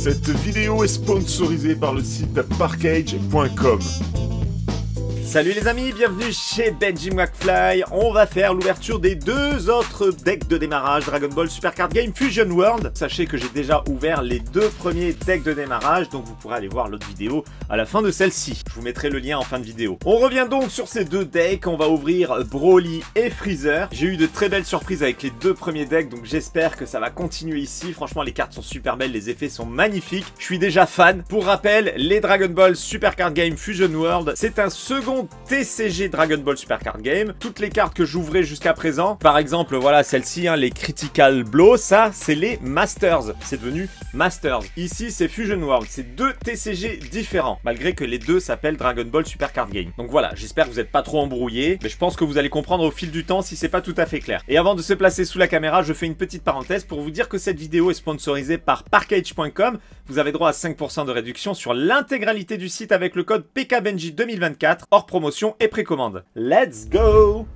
Cette vidéo est sponsorisée par le site parkage.com. Salut les amis, bienvenue chez Benji McFly. On va faire l'ouverture des deux autres decks de démarrage Dragon Ball Super Card Game Fusion World. Sachez que j'ai déjà ouvert les deux premiers decks de démarrage, donc vous pourrez aller voir l'autre vidéo à la fin de celle-ci. Je vous mettrai le lien en fin de vidéo. On revient donc sur ces deux decks, on va ouvrir Broly et Freezer. J'ai eu de très belles surprises avec les deux premiers decks, donc j'espère que ça va continuer ici. Franchement, les cartes sont super belles, les effets sont magnifiques. Je suis déjà fan. Pour rappel, les Dragon Ball Super Card Game Fusion World, c'est un second TCG Dragon Ball Super Card Game. Toutes les cartes que j'ouvrais jusqu'à présent, par exemple, voilà celle-ci, hein, les Critical Blow, ça c'est les Masters. C'est devenu Masters. Ici c'est Fusion World. C'est deux TCG différents, malgré que les deux s'appellent Dragon Ball Super Card Game. Donc voilà, j'espère que vous n'êtes pas trop embrouillés, mais je pense que vous allez comprendre au fil du temps si c'est pas tout à fait clair. Et avant de se placer sous la caméra, je fais une petite parenthèse pour vous dire que cette vidéo est sponsorisée par parkage.com. Vous avez droit à 5% de réduction sur l'intégralité du site avec le code PKBenji 2024 hors promotion et précommande. Let's go!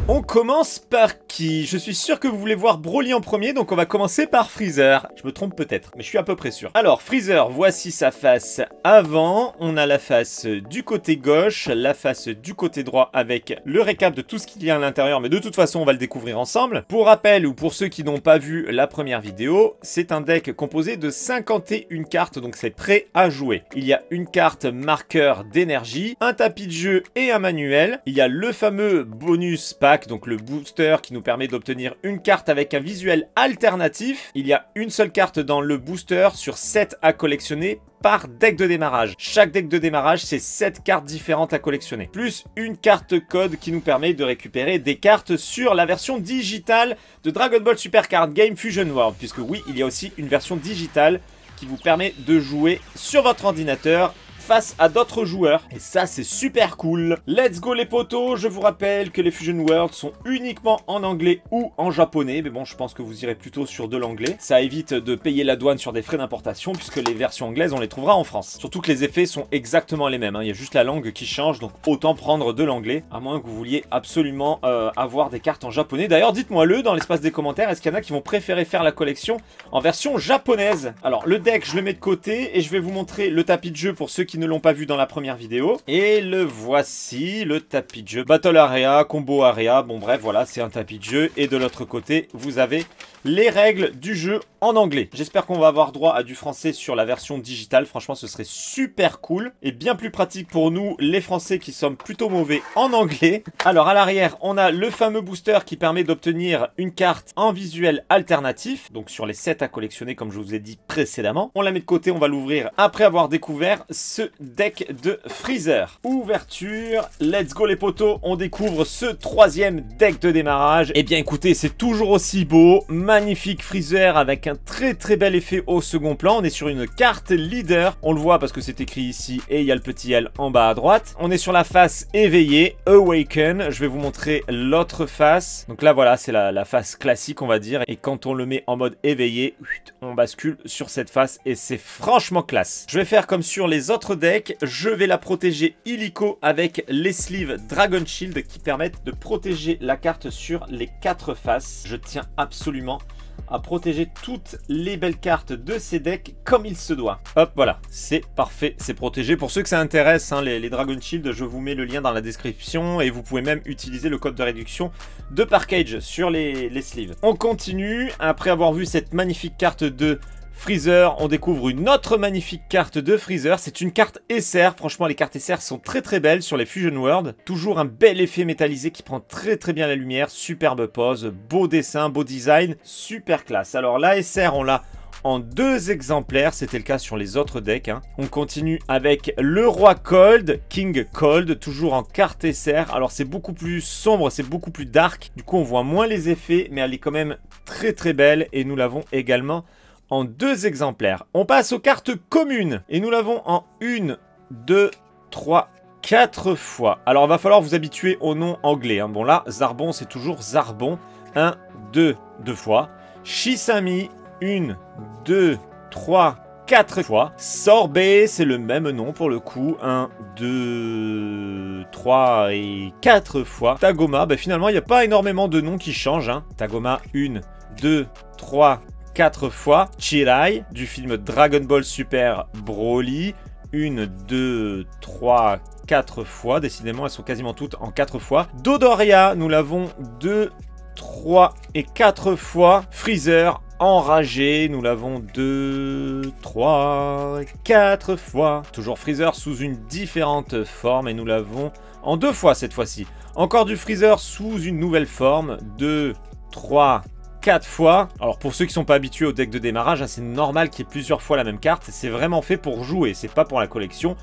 On commence par qui? Je suis sûr que vous voulez voir Broly en premier, donc on va commencer par Freezer. Je me trompe peut-être, mais je suis à peu près sûr. Alors, Freezer, voici sa face avant. On a la face du côté gauche, la face du côté droit avec le récap de tout ce qu'il y a à l'intérieur, mais de toute façon, on va le découvrir ensemble. Pour rappel, ou pour ceux qui n'ont pas vu la première vidéo, c'est un deck composé de 51 cartes, donc c'est prêt à jouer. Il y a une carte marqueur d'énergie, un tapis de jeu et un manuel. Il y a le fameux bonus pack, donc le booster qui nous permet d'obtenir une carte avec un visuel alternatif. Il y a une seule carte dans le booster sur 7 à collectionner par deck de démarrage. Chaque deck de démarrage, c'est 7 cartes différentes à collectionner. Plus une carte code qui nous permet de récupérer des cartes sur la version digitale de Dragon Ball Super Card Game Fusion World. Puisque oui, il y a aussi une version digitale qui vous permet de jouer sur votre ordinateur face à d'autres joueurs, et ça c'est super cool. Let's go les potos, je vous rappelle que les Fusion World sont uniquement en anglais ou en japonais, mais bon je pense que vous irez plutôt sur de l'anglais. Ça évite de payer la douane sur des frais d'importation puisque les versions anglaises on les trouvera en France. Surtout que les effets sont exactement les mêmes, hein. Il y a juste la langue qui change, donc autant prendre de l'anglais, à moins que vous vouliez absolument avoir des cartes en japonais. D'ailleurs dites-moi-le dans l'espace des commentaires, est-ce qu'il y en a qui vont préférer faire la collection en version japonaise? Alors le deck je le mets de côté et je vais vous montrer le tapis de jeu pour ceux qui ne l'ont pas vu dans la première vidéo. Et le voici, le tapis de jeu. Battle Area, Combo Area, bon bref, voilà, c'est un tapis de jeu. Et de l'autre côté, vous avez les règles du jeu en anglais. J'espère qu'on va avoir droit à du français sur la version digitale. Franchement, ce serait super cool et bien plus pratique pour nous, les Français qui sommes plutôt mauvais en anglais. Alors, à l'arrière, on a le fameux booster qui permet d'obtenir une carte en visuel alternatif. Donc, sur les 7 à collectionner, comme je vous ai dit précédemment. On la met de côté, on va l'ouvrir après avoir découvert ce deck de Freezer. Ouverture, let's go les potos, on découvre ce troisième deck de démarrage. Et bien écoutez, c'est toujours aussi beau, magnifique Freezer avec un très bel effet au second plan. On est sur une carte leader, on le voit parce que c'est écrit ici et il y a le petit L en bas à droite. On est sur la face éveillée, Awaken, je vais vous montrer l'autre face. Donc là voilà, c'est la face classique on va dire, et quand on le met en mode éveillé, on bascule sur cette face et c'est franchement classe. Je vais faire comme sur les autres decks, je vais la protéger illico avec les sleeves Dragon Shield qui permettent de protéger la carte sur les 4 faces. Je tiens absolument à protéger toutes les belles cartes de ces decks comme il se doit. Hop, voilà, c'est parfait, c'est protégé. Pour ceux que ça intéresse, hein, les Dragon Shield, je vous mets le lien dans la description et vous pouvez même utiliser le code de réduction de Parkage sur les sleeves. On continue, après avoir vu cette magnifique carte de Freezer, on découvre une autre magnifique carte de Freezer. C'est une carte SR. Franchement, les cartes SR sont très belles sur les Fusion World. Toujours un bel effet métallisé qui prend très bien la lumière. Superbe pose, beau dessin, beau design, super classe. Alors la SR, on l'a en 2 exemplaires, c'était le cas sur les autres decks, hein. On continue avec le roi Cold, King Cold, toujours en carte SR. Alors c'est beaucoup plus sombre, c'est beaucoup plus dark. Du coup, on voit moins les effets, mais elle est quand même très belle. Et nous l'avons également en 2 exemplaires. On passe aux cartes communes. Et nous l'avons en 1, 2, 3, 4 fois. Alors, il va falloir vous habituer au nom anglais, hein. Bon, là, Zarbon, c'est toujours Zarbon. 1, 2 fois. Shisami, 1, 2, 3, 4 fois. Sorbet, c'est le même nom pour le coup. 1, 2, 3 et 4 fois. Tagoma, bah finalement, il n'y a pas énormément de noms qui changent, hein. Tagoma, 1, 2, 3, 4 fois. Chirai, du film Dragon Ball Super Broly. 1, 2, 3, 4 fois. Décidément, elles sont quasiment toutes en 4 fois. Dodoria, nous l'avons 2, 3 et 4 fois. Freezer, enragé, nous l'avons 2, 3, 4 fois. Toujours Freezer sous une différente forme et nous l'avons en 2 fois cette fois-ci. Encore du Freezer sous une nouvelle forme. 2, 3, 4 fois. Alors pour ceux qui sont pas habitués au deck de démarrage, hein, c'est normal qu'il y ait plusieurs fois la même carte. C'est vraiment fait pour jouer, c'est pas pour la collection.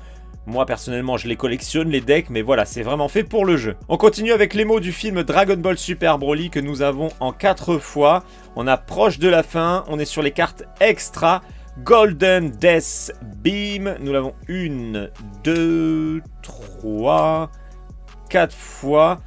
Moi personnellement je les collectionne les decks, mais voilà, c'est vraiment fait pour le jeu. On continue avec les mots du film Dragon Ball Super Broly que nous avons en 4 fois. On approche de la fin, on est sur les cartes extra. Golden Death Beam, nous l'avons 1, 2, 3, 4 fois.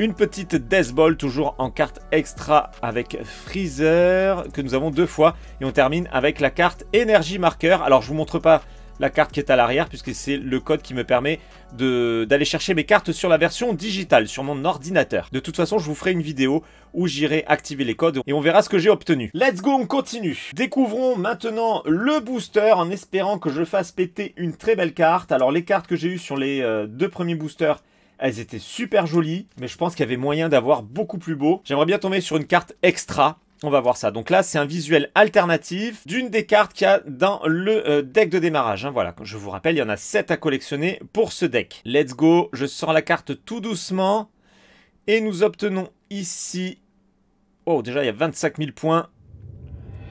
Une petite Death Ball, toujours en carte extra avec Freezer, que nous avons 2 fois. Et on termine avec la carte Energy Marker. Alors je vous montre pas la carte qui est à l'arrière, puisque c'est le code qui me permet d'aller chercher mes cartes sur la version digitale, sur mon ordinateur. De toute façon, je vous ferai une vidéo où j'irai activer les codes et on verra ce que j'ai obtenu. Let's go, on continue. Découvrons maintenant le booster en espérant que je fasse péter une très belle carte. Alors les cartes que j'ai eues sur les 2 premiers boosters, elles étaient super jolies, mais je pense qu'il y avait moyen d'avoir beaucoup plus beau. J'aimerais bien tomber sur une carte extra. On va voir ça. Donc là, c'est un visuel alternatif d'une des cartes qu'il y a dans le deck de démarrage. Hein. Voilà, je vous rappelle, il y en a 7 à collectionner pour ce deck. Let's go. Je sors la carte tout doucement. Et nous obtenons ici... Oh, déjà, il y a 25 000 points.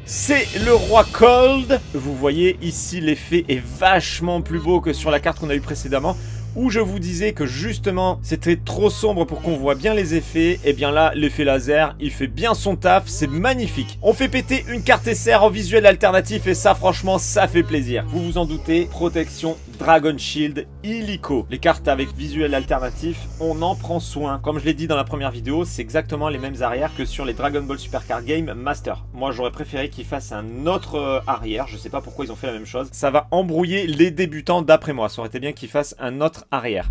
C'est le roi Cold. Vous voyez, ici, l'effet est vachement plus beau que sur la carte qu'on a eu précédemment, où je vous disais que justement c'était trop sombre pour qu'on voit bien les effets. Et bien là, l'effet laser, il fait bien son taf, c'est magnifique. On fait péter une carte SR en visuel alternatif et ça franchement ça fait plaisir. Vous vous en doutez, protection Dragon Shield illico. Les cartes avec visuel alternatif, on en prend soin. Comme je l'ai dit dans la première vidéo, c'est exactement les mêmes arrières que sur les Dragon Ball Super Card Game Master. Moi j'aurais préféré qu'ils fassent un autre arrière, je sais pas pourquoi ils ont fait la même chose. Ça va embrouiller les débutants d'après moi, ça aurait été bien qu'ils fassent un autre arrière.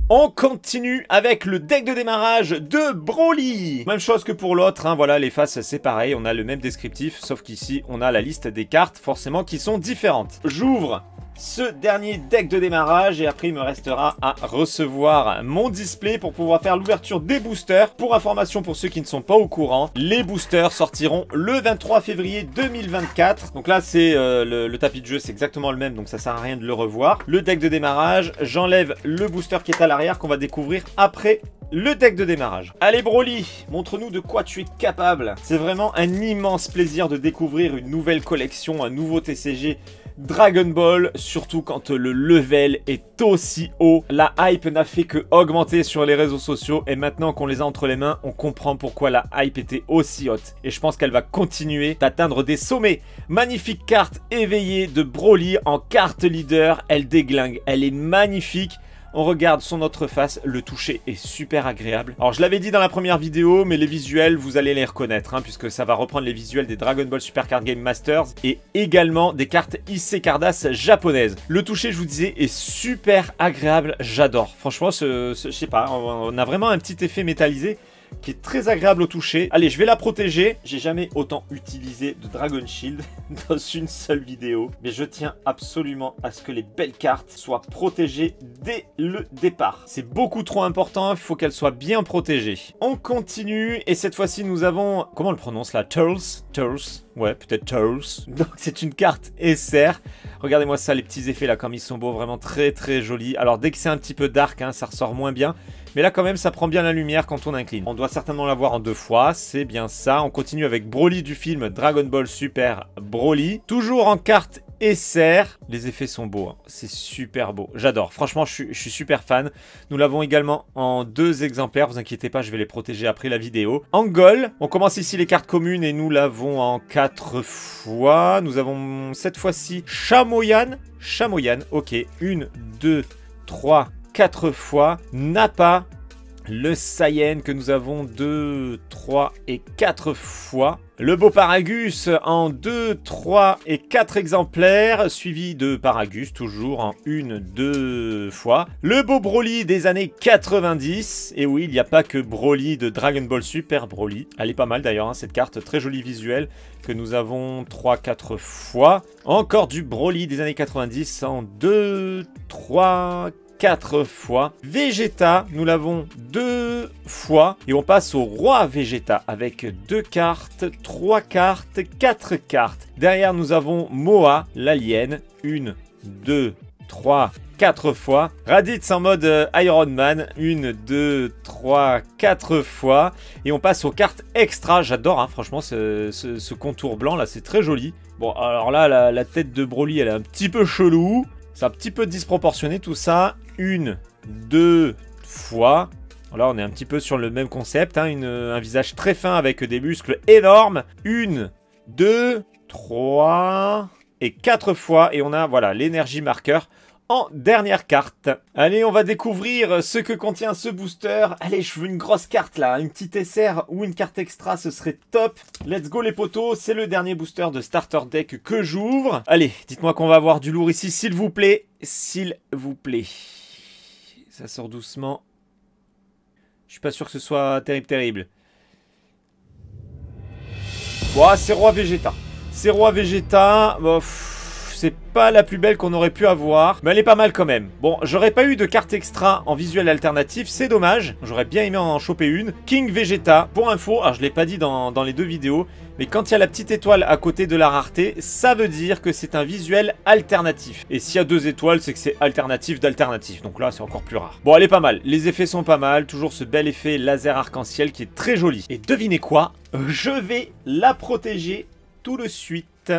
On continue avec le deck de démarrage de Broly. Même chose que pour l'autre, hein, voilà, les faces c'est pareil, on a le même descriptif, sauf qu'ici on a la liste des cartes forcément qui sont différentes. J'ouvre ce dernier deck de démarrage et après il me restera à recevoir mon display pour pouvoir faire l'ouverture des boosters. Pour information pour ceux qui ne sont pas au courant, les boosters sortiront le 23 février 2024. Donc là c'est le tapis de jeu, c'est exactement le même, donc ça sert à rien de le revoir. Le deck de démarrage, j'enlève le booster qui est à l'arrière qu'on va découvrir après le deck de démarrage. Allez Broly, montre-nous de quoi tu es capable. C'est vraiment un immense plaisir de découvrir une nouvelle collection, un nouveau TCG Dragon Ball, surtout quand le level est aussi haut. La hype n'a fait que augmenter sur les réseaux sociaux et maintenant qu'on les a entre les mains, on comprend pourquoi la hype était aussi haute. Et je pense qu'elle va continuer d'atteindre des sommets. Magnifique carte éveillée de Broly en carte leader, elle déglingue, elle est magnifique. On regarde son autre face, le toucher est super agréable. Alors je l'avais dit dans la première vidéo, mais les visuels, vous allez les reconnaître, hein, puisque ça va reprendre les visuels des Dragon Ball Super Card Game Masters et également des cartes IC Cardass japonaises. Le toucher, je vous disais, est super agréable, j'adore. Franchement, je sais pas, on a vraiment un petit effet métallisé qui est très agréable au toucher. Allez, je vais la protéger. J'ai jamais autant utilisé de Dragon Shield dans une seule vidéo. Mais je tiens absolument à ce que les belles cartes soient protégées dès le départ. C'est beaucoup trop important, il faut qu'elles soient bien protégées. On continue et cette fois-ci nous avons... Comment on le prononce là? Turles? Turles? Ouais, peut-être Turles. Donc c'est une carte SR. Regardez-moi ça, les petits effets là, comme ils sont beaux, vraiment très très jolis. Alors dès que c'est un petit peu dark, hein, ça ressort moins bien. Mais là quand même ça prend bien la lumière quand on incline. On doit certainement l'avoir en 2 fois, c'est bien ça. On continue avec Broly du film Dragon Ball Super Broly. Toujours en carte SR. Les effets sont beaux, hein. C'est super beau. J'adore, franchement je suis super fan. Nous l'avons également en 2 exemplaires, vous inquiétez pas, je vais les protéger après la vidéo. En Gold, on commence ici les cartes communes et nous l'avons en 4 fois. Nous avons cette fois-ci Chamoyan. Chamoyan, ok. 1, 2, 3, 4 fois. Nappa. Le Saiyan que nous avons 2, 3 et 4 fois. Le beau Paragus en 2, 3 et 4 exemplaires, suivi de Paragus toujours en 1, 2 fois. Le beau Broly des années 90. Et oui, il n'y a pas que Broly de Dragon Ball Super Broly. Elle est pas mal d'ailleurs, hein, cette carte, très jolie visuelle que nous avons 3, 4 fois. Encore du Broly des années 90 en 2, 3, 4 fois. Vegeta, nous l'avons 2 fois. Et on passe au Roi Vegeta avec 2 cartes, 3 cartes, 4 cartes. Derrière, nous avons Moa, l'alien. 1, 2, 3, 4 fois. Raditz en mode Iron Man. 1, 2, 3, 4 fois. Et on passe aux cartes extra. J'adore, hein, franchement, ce contour blanc là, c'est très joli. Bon, alors là, la tête de Broly, elle est un petit peu chelou. C'est un petit peu disproportionné tout ça. 1, 2 fois. Là, on est un petit peu sur le même concept. Hein, un visage très fin avec des muscles énormes. 1, 2, 3 et 4 fois. Et on a, voilà, l'énergie marqueur en dernière carte. Allez, on va découvrir ce que contient ce booster. Allez, je veux une grosse carte là. Une petite SR ou une carte extra, ce serait top. Let's go les potos. C'est le dernier booster de Starter Deck que j'ouvre. Allez, dites-moi qu'on va avoir du lourd ici, s'il vous plaît. S'il vous plaît. Ça sort doucement. Je suis pas sûr que ce soit terrible. Bon, c'est Roi Vegeta. C'est Roi Vegeta. Bon, c'est pas la plus belle qu'on aurait pu avoir, mais elle est pas mal quand même. Bon, j'aurais pas eu de carte extra en visuel alternatif, c'est dommage. J'aurais bien aimé en choper une. King Vegeta, pour info, alors je l'ai pas dit dans les deux vidéos, mais quand il y a la petite étoile à côté de la rareté, ça veut dire que c'est un visuel alternatif. Et s'il y a 2 étoiles, c'est que c'est alternatif d'alternatif. Donc là, c'est encore plus rare. Bon, elle est pas mal. Les effets sont pas mal. Toujours ce bel effet laser arc-en-ciel qui est très joli. Et devinez quoi? Je vais la protéger tout de suite.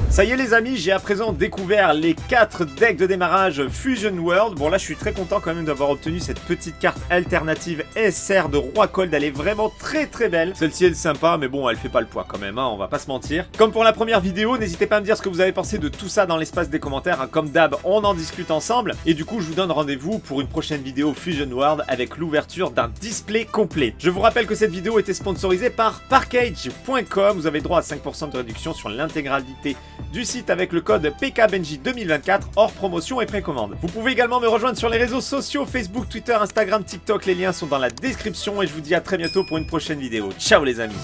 Ça y est les amis, j'ai à présent découvert les 4 decks de démarrage Fusion World. Bon là je suis très content quand même d'avoir obtenu cette petite carte alternative SR de Roi Cold. Elle est vraiment très belle. Celle-ci elle est sympa mais bon elle fait pas le poids quand même, hein, on va pas se mentir. Comme pour la première vidéo, n'hésitez pas à me dire ce que vous avez pensé de tout ça dans l'espace des commentaires. Hein. Comme d'hab, on en discute ensemble. Et du coup je vous donne rendez-vous pour une prochaine vidéo Fusion World avec l'ouverture d'un display complet. Je vous rappelle que cette vidéo était sponsorisée par Parkage.com. Vous avez droit à 5% de réduction sur l'intégralité du site avec le code PKBenji 2024 hors promotion et précommande. Vous pouvez également me rejoindre sur les réseaux sociaux Facebook, Twitter, Instagram, TikTok. Les liens sont dans la description et je vous dis à très bientôt pour une prochaine vidéo. Ciao les amis.